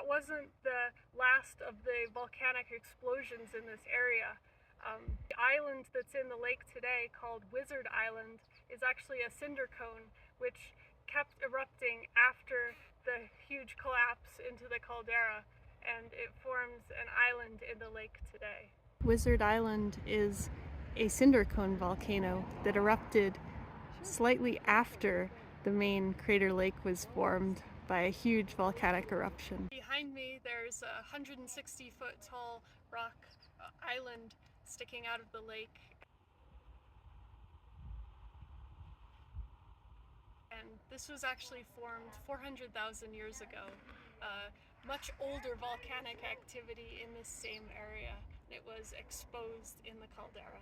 wasn't the last of the volcanic explosions in this area. The island that's in the lake today, called Wizard Island, is actually a cinder cone which kept erupting after the huge collapse into the caldera, and it forms an island in the lake today. Wizard Island is a cinder cone volcano that erupted slightly after the main crater lake was formed by a huge volcanic eruption. Behind me there's a 160-foot tall rock island sticking out of the lake. And this was actually formed 400,000 years ago. Much older volcanic activity in this same area. It was exposed in the caldera.